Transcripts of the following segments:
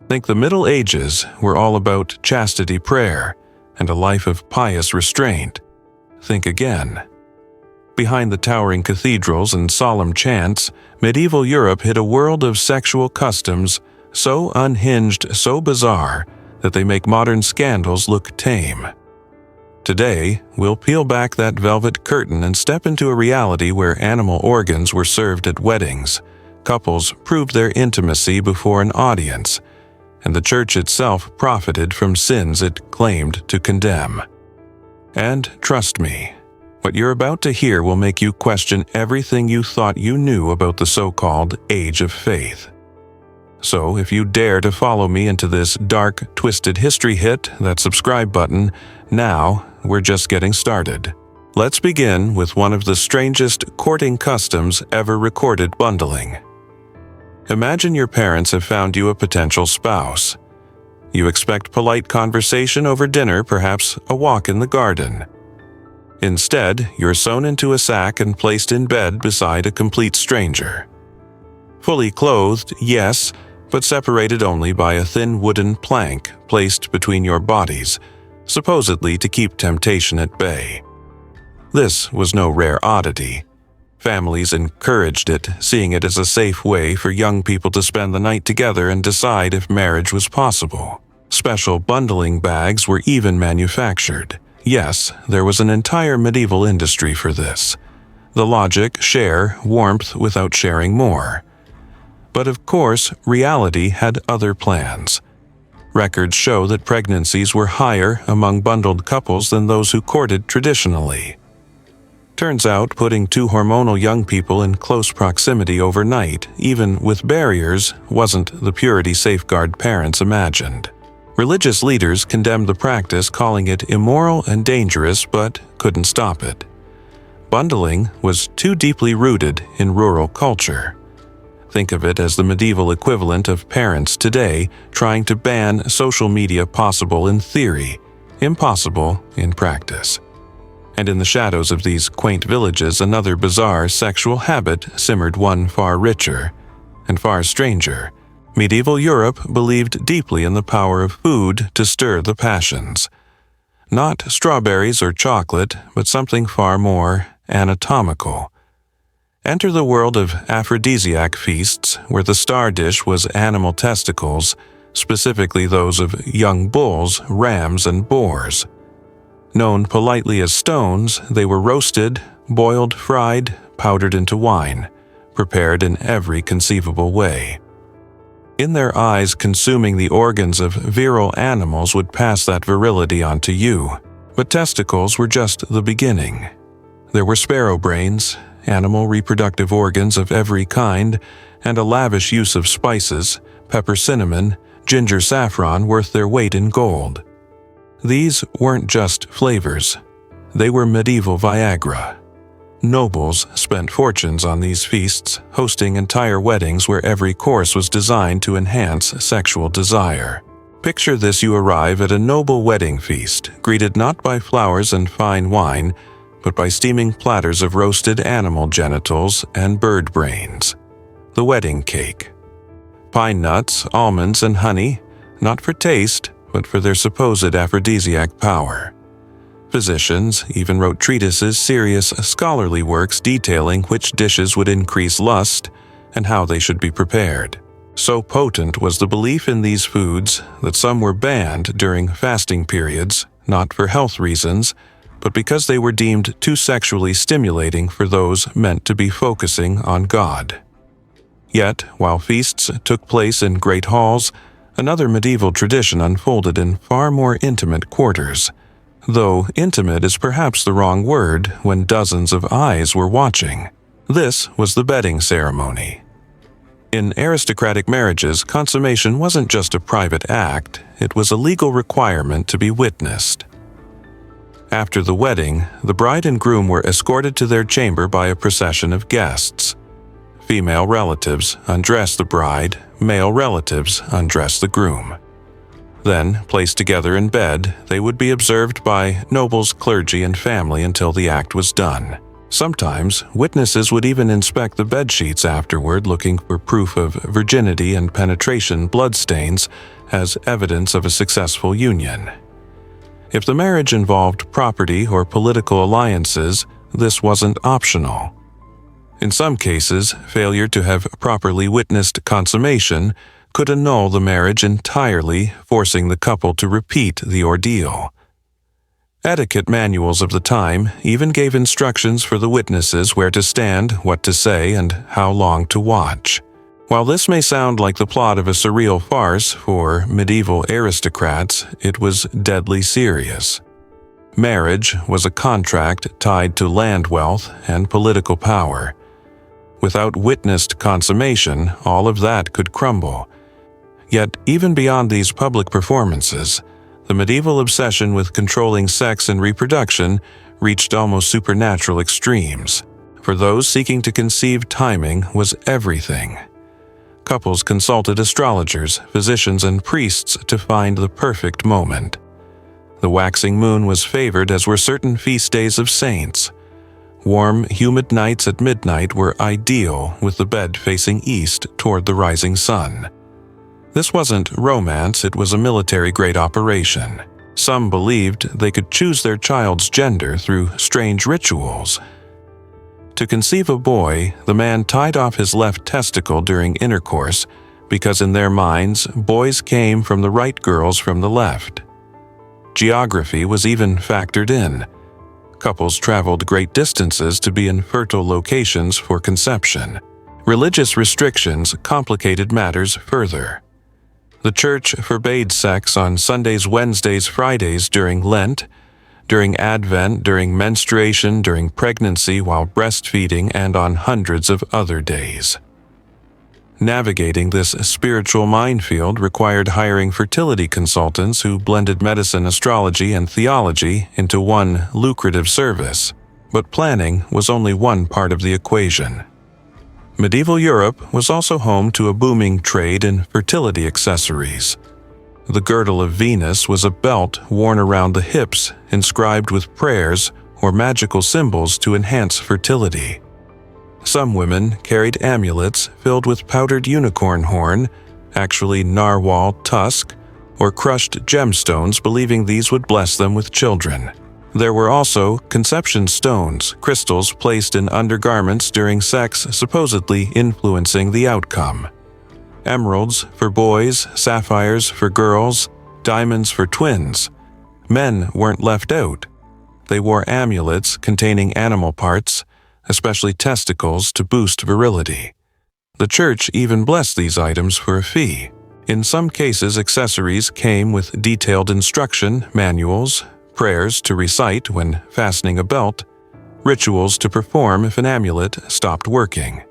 Think the Middle Ages were all about chastity prayer and a life of pious restraint. Think again. Behind the towering cathedrals and solemn chants, medieval Europe hid a world of sexual customs so unhinged, so bizarre, that they make modern scandals look tame. Today, we'll peel back that velvet curtain and step into a reality where animal organs were served at weddings, couples proved their intimacy before an audience, and the church itself profited from sins it claimed to condemn. And trust me, what you're about to hear will make you question everything you thought you knew about the so-called Age of Faith. So if you dare to follow me into this dark, twisted history, hit that subscribe button now. We're just getting started. Let's begin with one of the strangest courting customs ever recorded: bundling. Imagine your parents have found you a potential spouse. You expect polite conversation over dinner, perhaps a walk in the garden. Instead, you're sewn into a sack and placed in bed beside a complete stranger. Fully clothed, yes, but separated only by a thin wooden plank placed between your bodies, supposedly to keep temptation at bay. This was no rare oddity. Families encouraged it, seeing it as a safe way for young people to spend the night together and decide if marriage was possible. Special bundling bags were even manufactured. Yes, there was an entire medieval industry for this. The logic: share warmth without sharing more. But of course, reality had other plans. Records show that pregnancies were higher among bundled couples than those who courted traditionally. Turns out, putting two hormonal young people in close proximity overnight, even with barriers, wasn't the purity safeguard parents imagined. Religious leaders condemned the practice, calling it immoral and dangerous, but couldn't stop it. Bundling was too deeply rooted in rural culture. Think of it as the medieval equivalent of parents today trying to ban social media, possible in theory, impossible in practice. And in the shadows of these quaint villages, another bizarre sexual habit simmered, one far richer and far stranger. Medieval Europe believed deeply in the power of food to stir the passions. Not strawberries or chocolate, but something far more anatomical. Enter the world of aphrodisiac feasts, where the star dish was animal testicles, specifically those of young bulls, rams, and boars. Known politely as stones, they were roasted, boiled, fried, powdered into wine, prepared in every conceivable way. In their eyes, consuming the organs of virile animals would pass that virility on to you. But testicles were just the beginning. There were sparrow brains, animal reproductive organs of every kind, and a lavish use of spices, pepper, cinnamon, ginger, saffron, worth their weight in gold. These weren't just flavors. They were medieval Viagra. Nobles spent fortunes on these feasts, hosting entire weddings where every course was designed to enhance sexual desire. Picture this: you arrive at a noble wedding feast, greeted not by flowers and fine wine, but by steaming platters of roasted animal genitals and bird brains. The wedding cake. Pine nuts, almonds, and honey, not for taste, but for their supposed aphrodisiac power. Physicians even wrote treatises, serious scholarly works detailing which dishes would increase lust and how they should be prepared. So potent was the belief in these foods that some were banned during fasting periods, not for health reasons, but because they were deemed too sexually stimulating for those meant to be focusing on God. Yet, while feasts took place in great halls, another medieval tradition unfolded in far more intimate quarters. Though intimate is perhaps the wrong word when dozens of eyes were watching. This was the bedding ceremony. In aristocratic marriages, consummation wasn't just a private act, it was a legal requirement to be witnessed. After the wedding, the bride and groom were escorted to their chamber by a procession of guests. Female relatives undressed the bride, male relatives undressed the groom. Then, placed together in bed, they would be observed by nobles, clergy, and family until the act was done. Sometimes, witnesses would even inspect the bedsheets afterward, looking for proof of virginity and penetration bloodstains, as evidence of a successful union. If the marriage involved property or political alliances, this wasn't optional. In some cases, failure to have properly witnessed consummation could annul the marriage entirely, forcing the couple to repeat the ordeal. Etiquette manuals of the time even gave instructions for the witnesses where to stand, what to say, and how long to watch. While this may sound like the plot of a surreal farce for medieval aristocrats, it was deadly serious. Marriage was a contract tied to land wealth and political power. Without witnessed consummation, all of that could crumble. Yet, even beyond these public performances, the medieval obsession with controlling sex and reproduction reached almost supernatural extremes. For those seeking to conceive, timing was everything. Couples consulted astrologers, physicians, and priests to find the perfect moment. The waxing moon was favored, as were certain feast days of saints. Warm, humid nights at midnight were ideal, with the bed facing east toward the rising sun. This wasn't romance, it was a military-grade operation. Some believed they could choose their child's gender through strange rituals. To conceive a boy, the man tied off his left testicle during intercourse because in their minds, boys came from the right, girls from the left. Geography was even factored in. Couples traveled great distances to be in fertile locations for conception. Religious restrictions complicated matters further. The church forbade sex on Sundays, Wednesdays, Fridays during Lent, during Advent, during menstruation, during pregnancy, while breastfeeding, and on hundreds of other days. Navigating this spiritual minefield required hiring fertility consultants who blended medicine, astrology, and theology into one lucrative service. But planning was only one part of the equation. Medieval Europe was also home to a booming trade in fertility accessories. The girdle of Venus was a belt worn around the hips, inscribed with prayers or magical symbols to enhance fertility. Some women carried amulets filled with powdered unicorn horn, actually narwhal tusk, or crushed gemstones, believing these would bless them with children. There were also conception stones, crystals placed in undergarments during sex, supposedly influencing the outcome. Emeralds for boys, sapphires for girls, diamonds for twins. Men weren't left out. They wore amulets containing animal parts, especially testicles, to boost virility. The church even blessed these items for a fee. In some cases, accessories came with detailed instruction, manuals, prayers to recite when fastening a belt, rituals to perform if an amulet stopped working.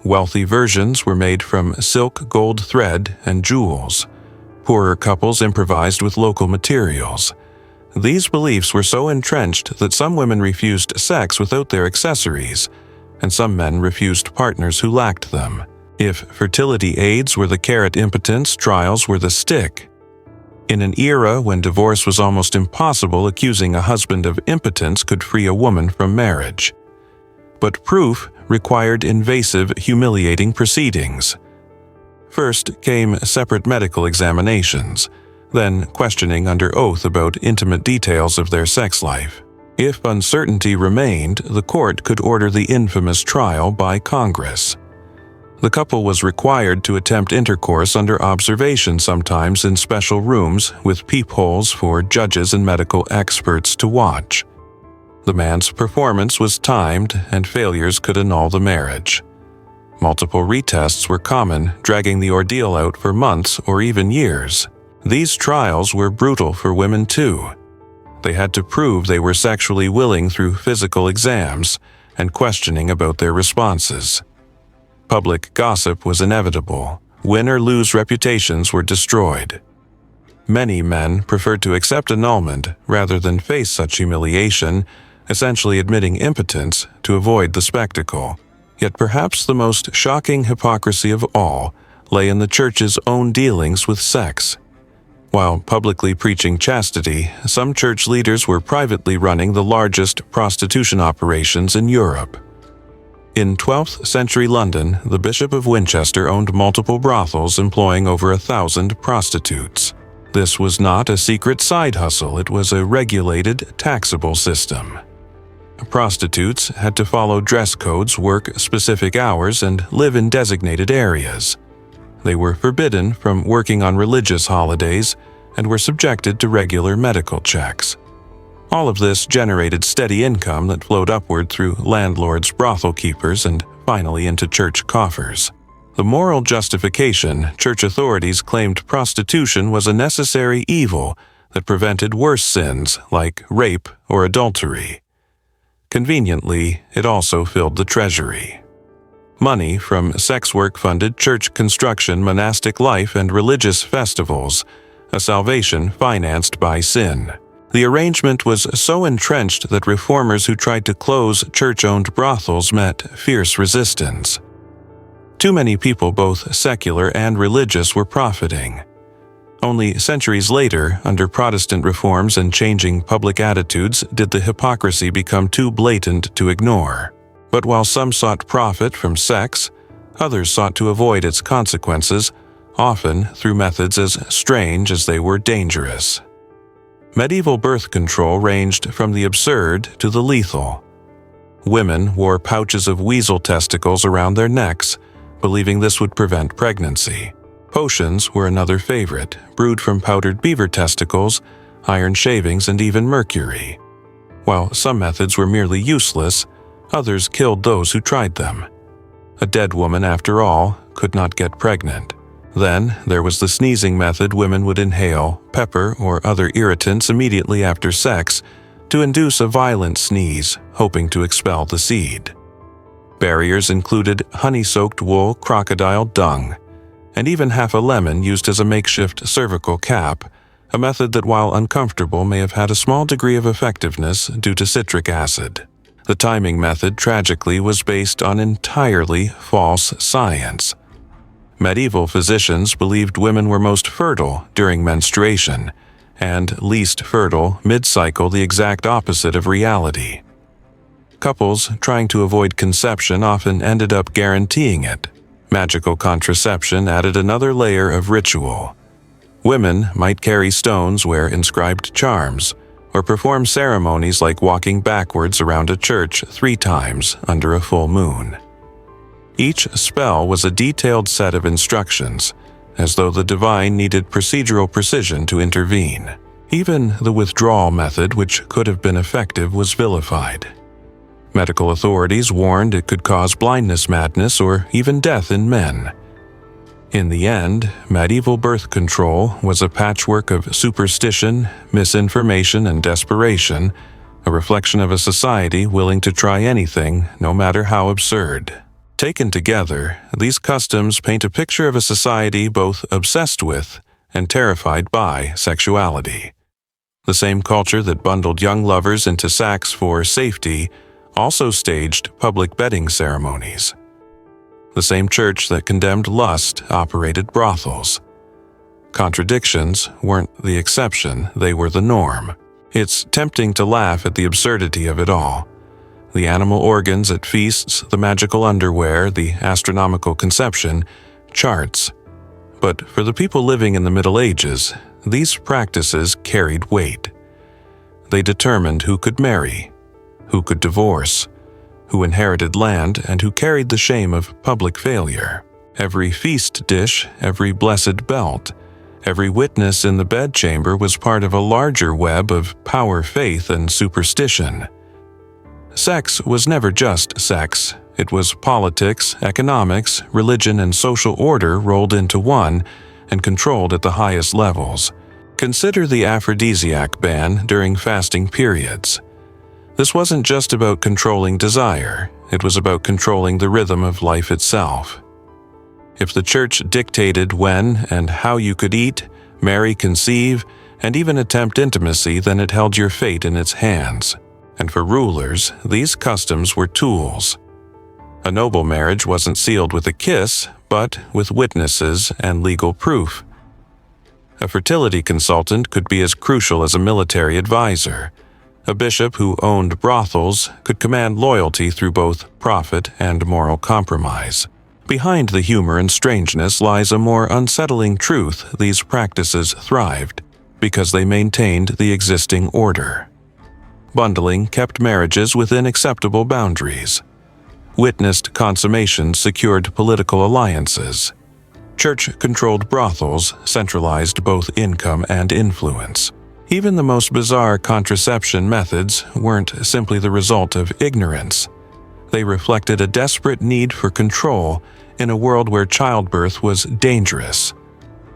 Wealthy versions were made from silk, gold thread, and jewels. Poorer couples improvised with local materials. These beliefs were so entrenched that some women refused sex without their accessories, and some men refused partners who lacked them. If fertility aids were the carrot, impotence trials were the stick. In an era when divorce was almost impossible, accusing a husband of impotence could free a woman from marriage. But proof required invasive, humiliating proceedings. First came separate medical examinations, then questioning under oath about intimate details of their sex life. If uncertainty remained, the court could order the infamous trial by Congress. The couple was required to attempt intercourse under observation, sometimes in special rooms with peepholes for judges and medical experts to watch. The man's performance was timed, and failures could annul the marriage. Multiple retests were common, dragging the ordeal out for months or even years. These trials were brutal for women too. They had to prove they were sexually willing through physical exams and questioning about their responses. Public gossip was inevitable. Win or lose reputations were destroyed. Many men preferred to accept annulment rather than face such humiliation, essentially admitting impotence to avoid the spectacle. Yet perhaps the most shocking hypocrisy of all lay in the church's own dealings with sex. While publicly preaching chastity, some church leaders were privately running the largest prostitution operations in Europe. In 12th century London, the Bishop of Winchester owned multiple brothels employing over 1,000 prostitutes. This was not a secret side hustle, it was a regulated, taxable system. Prostitutes had to follow dress codes, work specific hours, and live in designated areas. They were forbidden from working on religious holidays and were subjected to regular medical checks. All of this generated steady income that flowed upward through landlords, brothel keepers, and finally into church coffers. The moral justification, church authorities claimed prostitution was a necessary evil that prevented worse sins like rape or adultery. Conveniently, it also filled the treasury. Money from sex work funded church construction, monastic life, and religious festivals, a salvation financed by sin. The arrangement was so entrenched that reformers who tried to close church-owned brothels met fierce resistance. Too many people, both secular and religious, were profiting. Only centuries later, under Protestant reforms and changing public attitudes, did the hypocrisy become too blatant to ignore. But while some sought profit from sex, others sought to avoid its consequences, often through methods as strange as they were dangerous. Medieval birth control ranged from the absurd to the lethal. Women wore pouches of weasel testicles around their necks, believing this would prevent pregnancy. Potions were another favorite, brewed from powdered beaver testicles, iron shavings, and even mercury. While some methods were merely useless, others killed those who tried them. A dead woman, after all, could not get pregnant. Then there was the sneezing method. Women would inhale pepper or other irritants immediately after sex to induce a violent sneeze, hoping to expel the seed. Barriers included honey-soaked wool, crocodile dung, and even half a lemon used as a makeshift cervical cap, a method that, while uncomfortable, may have had a small degree of effectiveness due to citric acid. The timing method, tragically, was based on entirely false science. Medieval physicians believed women were most fertile during menstruation, and least fertile mid-cycle, the exact opposite of reality. Couples trying to avoid conception often ended up guaranteeing it. Magical contraception added another layer of ritual. Women might carry stones, wear inscribed charms, or perform ceremonies like walking backwards around a church 3 times under a full moon. Each spell was a detailed set of instructions, as though the divine needed procedural precision to intervene. Even the withdrawal method, which could have been effective, was vilified. Medical authorities warned it could cause blindness, madness, or even death in men. In the end, medieval birth control was a patchwork of superstition, misinformation, and desperation, a reflection of a society willing to try anything, no matter how absurd. Taken together, these customs paint a picture of a society both obsessed with and terrified by sexuality. The same culture that bundled young lovers into sacks for safety also staged public bedding ceremonies. The same church that condemned lust operated brothels. Contradictions weren't the exception, they were the norm. It's tempting to laugh at the absurdity of it all. The animal organs at feasts, the magical underwear, the astronomical conception, charts. But for the people living in the Middle Ages, these practices carried weight. They determined who could marry, who could divorce, who inherited land, and who carried the shame of public failure. Every feast dish, every blessed belt, every witness in the bedchamber was part of a larger web of power, faith, and superstition. Sex was never just sex. It was politics, economics, religion, and social order rolled into one and controlled at the highest levels. Consider the aphrodisiac ban during fasting periods. This wasn't just about controlling desire, it was about controlling the rhythm of life itself. If the church dictated when and how you could eat, marry, conceive, and even attempt intimacy, then it held your fate in its hands. And for rulers, these customs were tools. A noble marriage wasn't sealed with a kiss, but with witnesses and legal proof. A fertility consultant could be as crucial as a military advisor. A bishop who owned brothels could command loyalty through both profit and moral compromise. Behind the humor and strangeness lies a more unsettling truth: these practices thrived because they maintained the existing order. Bundling kept marriages within acceptable boundaries. Witnessed consummations secured political alliances. Church-controlled brothels centralized both income and influence. Even the most bizarre contraception methods weren't simply the result of ignorance. They reflected a desperate need for control in a world where childbirth was dangerous.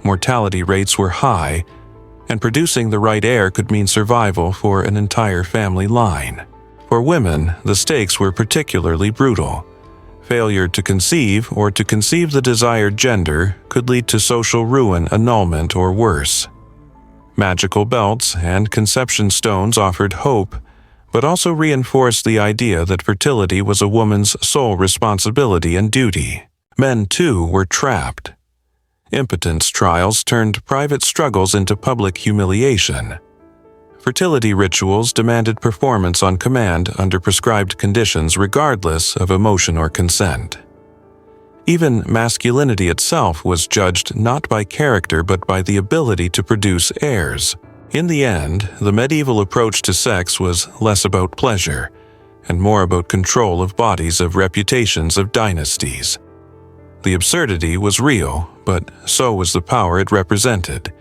Mortality rates were high, and producing the right heir could mean survival for an entire family line. For women, the stakes were particularly brutal. Failure to conceive or to conceive the desired gender could lead to social ruin, annulment, or worse. Magical belts and conception stones offered hope, but also reinforced the idea that fertility was a woman's sole responsibility and duty. Men, too, were trapped. Impotence trials turned private struggles into public humiliation. Fertility rituals demanded performance on command under prescribed conditions regardless of emotion or consent. Even masculinity itself was judged not by character but by the ability to produce heirs. In the end, the medieval approach to sex was less about pleasure and more about control of bodies, of reputations, of dynasties. The absurdity was real, but so was the power it represented.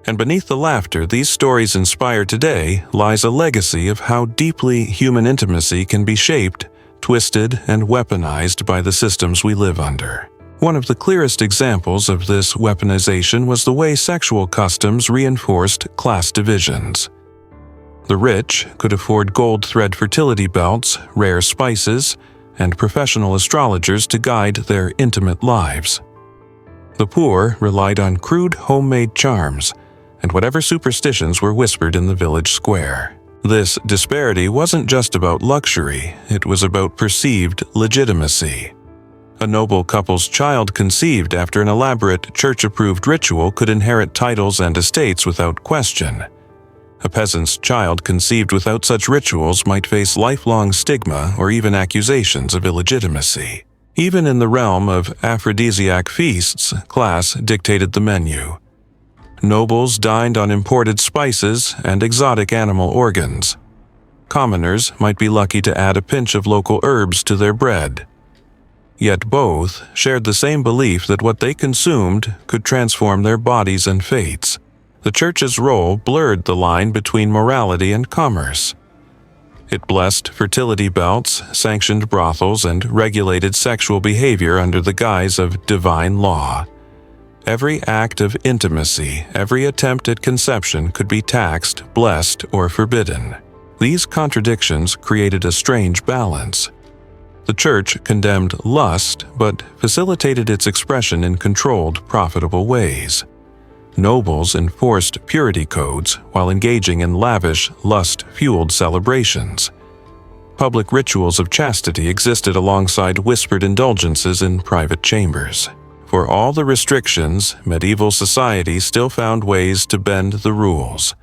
And beneath the laughter these stories inspire today lies a legacy of how deeply human intimacy can be shaped, twisted, and weaponized by the systems we live under. One of the clearest examples of this weaponization was the way sexual customs reinforced class divisions. The rich could afford gold thread fertility belts, rare spices, and professional astrologers to guide their intimate lives. The poor relied on crude homemade charms and whatever superstitions were whispered in the village square. This disparity wasn't just about luxury, it was about perceived legitimacy. A noble couple's child conceived after an elaborate church-approved ritual could inherit titles and estates without question. A peasant's child conceived without such rituals might face lifelong stigma or even accusations of illegitimacy. Even in the realm of aphrodisiac feasts, class dictated the menu. Nobles dined on imported spices and exotic animal organs. Commoners might be lucky to add a pinch of local herbs to their bread. Yet both shared the same belief that what they consumed could transform their bodies and fates. The Church's role blurred the line between morality and commerce. It blessed fertility belts, sanctioned brothels, and regulated sexual behavior under the guise of divine law. Every act of intimacy, every attempt at conception could be taxed, blessed, or forbidden. These contradictions created a strange balance. The Church condemned lust, but facilitated its expression in controlled, profitable ways. Nobles enforced purity codes while engaging in lavish, lust-fueled celebrations. Public rituals of chastity existed alongside whispered indulgences in private chambers. For all the restrictions, medieval society still found ways to bend the rules.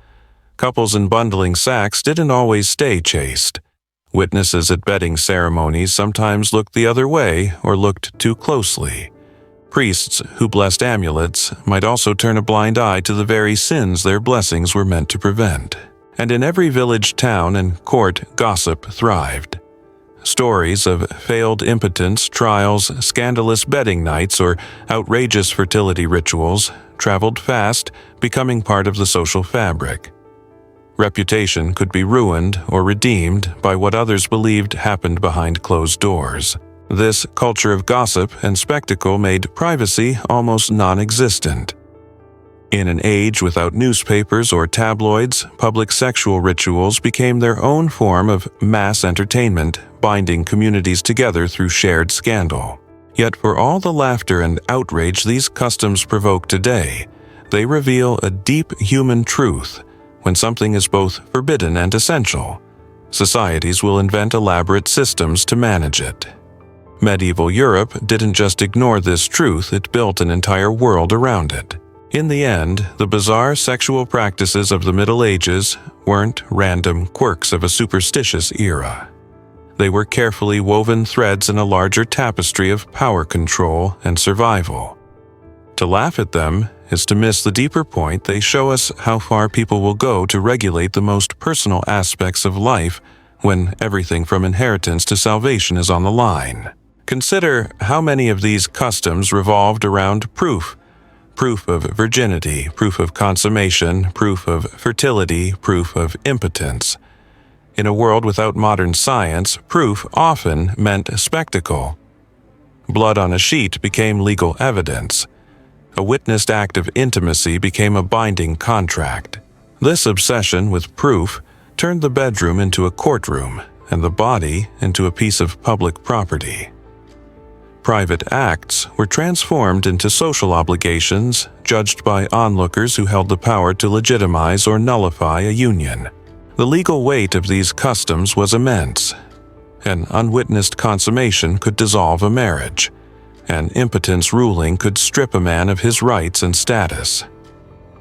Couples in bundling sacks didn't always stay chaste. Witnesses at bedding ceremonies sometimes looked the other way or looked too closely. Priests who blessed amulets might also turn a blind eye to the very sins their blessings were meant to prevent. And in every village, town, and court, gossip thrived. Stories of failed impotence, trials, scandalous bedding nights, or outrageous fertility rituals traveled fast, becoming part of the social fabric. Reputation could be ruined or redeemed by what others believed happened behind closed doors. This culture of gossip and spectacle made privacy almost non-existent. In an age without newspapers or tabloids, public sexual rituals became their own form of mass entertainment, binding communities together through shared scandal. Yet for all the laughter and outrage these customs provoke today, they reveal a deep human truth. When something is both forbidden and essential, societies will invent elaborate systems to manage it. Medieval Europe didn't just ignore this truth, it built an entire world around it. In the end, the bizarre sexual practices of the Middle Ages weren't random quirks of a superstitious era. They were carefully woven threads in a larger tapestry of power control and survival. To laugh at them is to miss the deeper point. They show us how far people will go to regulate the most personal aspects of life when everything from inheritance to salvation is on the line. Consider how many of these customs revolved around proof of virginity, proof of consummation, proof of fertility, proof of impotence. In a world without modern science, proof often meant spectacle. Blood on a sheet became legal evidence. A witnessed act of intimacy became a binding contract. This obsession with proof turned the bedroom into a courtroom and the body into a piece of public property. Private acts were transformed into social obligations, judged by onlookers who held the power to legitimize or nullify a union. The legal weight of these customs was immense. An unwitnessed consummation could dissolve a marriage. An impotence ruling could strip a man of his rights and status.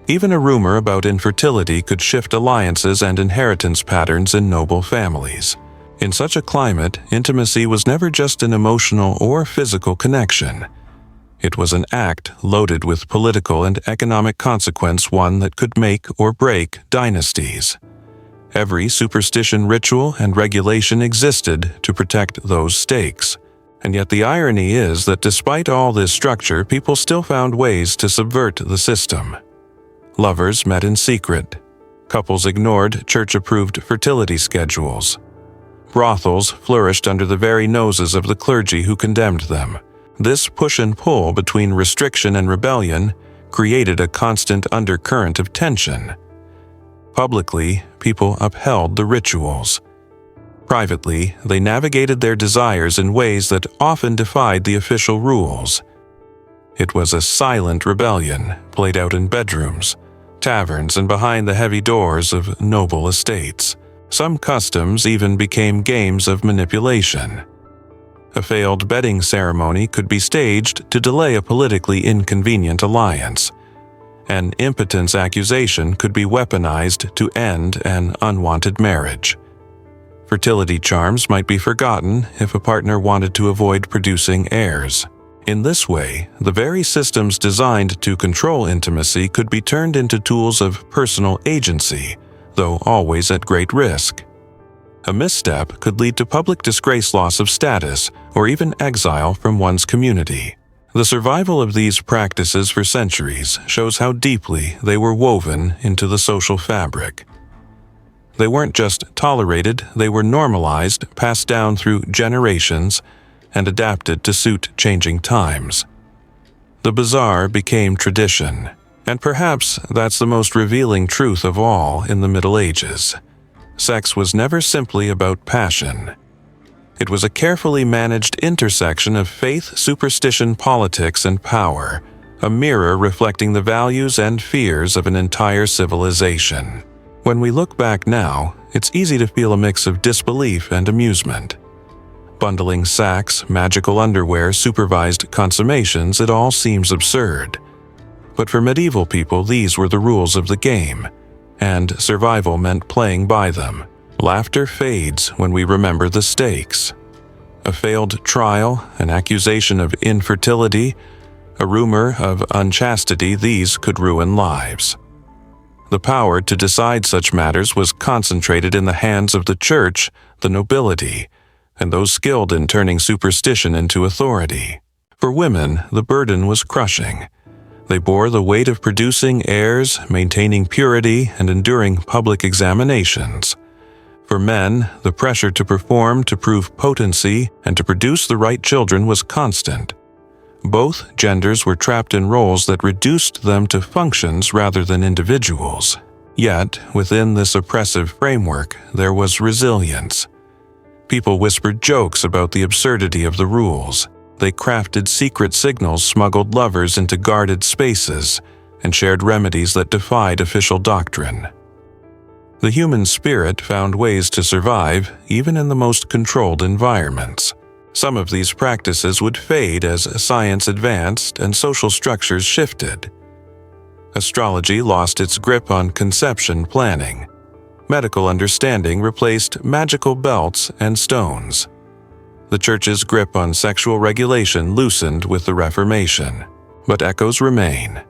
Even a rumor about infertility could shift alliances and inheritance patterns in noble families. In such a climate, intimacy was never just an emotional or physical connection. It was an act loaded with political and economic consequence, one that could make or break dynasties. Every superstition, ritual, and regulation existed to protect those stakes. And yet the irony is that despite all this structure, people still found ways to subvert the system. Lovers met in secret. Couples ignored church-approved fertility schedules. Brothels flourished under the very noses of the clergy who condemned them. This push and pull between restriction and rebellion created a constant undercurrent of tension. Publicly, people upheld the rituals. Privately, they navigated their desires in ways that often defied the official rules. It was a silent rebellion played out in bedrooms, taverns, and behind the heavy doors of noble estates. Some customs even became games of manipulation. A failed bedding ceremony could be staged to delay a politically inconvenient alliance. An impotence accusation could be weaponized to end an unwanted marriage. Fertility charms might be forgotten if a partner wanted to avoid producing heirs. In this way, the very systems designed to control intimacy could be turned into tools of personal agency, though always at great risk. A misstep could lead to public disgrace, loss of status, or even exile from one's community. The survival of these practices for centuries shows how deeply they were woven into the social fabric. They weren't just tolerated, they were normalized, passed down through generations, and adapted to suit changing times. The bizarre became tradition. And perhaps that's the most revealing truth of all in the Middle Ages. Sex was never simply about passion. It was a carefully managed intersection of faith, superstition, politics, and power, a mirror reflecting the values and fears of an entire civilization. When we look back now, it's easy to feel a mix of disbelief and amusement. Bundling sacks, magical underwear, supervised consummations, it all seems absurd. But for medieval people, these were the rules of the game, and survival meant playing by them. Laughter fades when we remember the stakes. A failed trial, an accusation of infertility, a rumor of unchastity, these could ruin lives. The power to decide such matters was concentrated in the hands of the church, the nobility, and those skilled in turning superstition into authority. For women, the burden was crushing. They bore the weight of producing heirs, maintaining purity, and enduring public examinations. For men, the pressure to perform, to prove potency, and to produce the right children was constant. Both genders were trapped in roles that reduced them to functions rather than individuals. Yet, within this oppressive framework, there was resilience. People whispered jokes about the absurdity of the rules. They crafted secret signals, smuggled lovers into guarded spaces, and shared remedies that defied official doctrine. The human spirit found ways to survive even in the most controlled environments. Some of these practices would fade as science advanced and social structures shifted. Astrology lost its grip on conception planning. Medical understanding replaced magical belts and stones. The Church's grip on sexual regulation loosened with the Reformation, but echoes remain.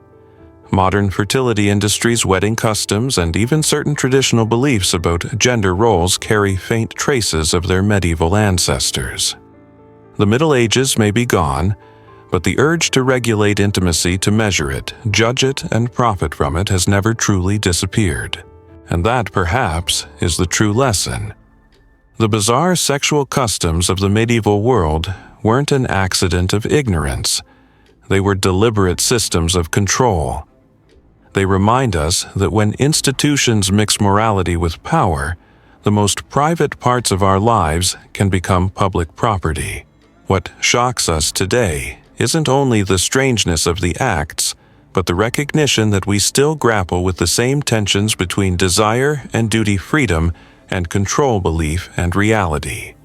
Modern fertility industries, wedding customs, and even certain traditional beliefs about gender roles carry faint traces of their medieval ancestors. The Middle Ages may be gone, but the urge to regulate intimacy, to measure it, judge it, and profit from it has never truly disappeared. And that, perhaps, is the true lesson. The bizarre sexual customs of the medieval world weren't an accident of ignorance. They were deliberate systems of control. They remind us that when institutions mix morality with power, the most private parts of our lives can become public property. What shocks us today isn't only the strangeness of the acts, but the recognition that we still grapple with the same tensions between desire and duty, freedom and control, belief and reality.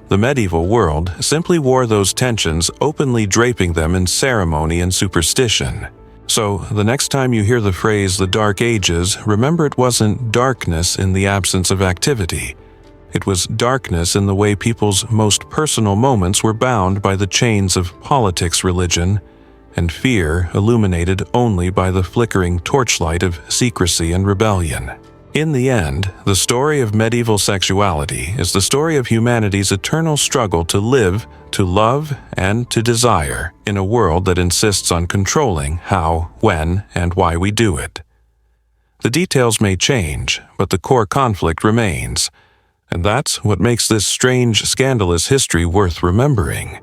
The medieval world simply wore those tensions, openly draping them in ceremony and superstition. So, the next time you hear the phrase "the Dark Ages," remember it wasn't darkness in the absence of activity. It was darkness in the way people's most personal moments were bound by the chains of politics, religion, and fear, illuminated only by the flickering torchlight of secrecy and rebellion. In the end, the story of medieval sexuality is the story of humanity's eternal struggle to live, to love, and to desire in a world that insists on controlling how, when, and why we do it. The details may change, but the core conflict remains. And that's what makes this strange, scandalous history worth remembering.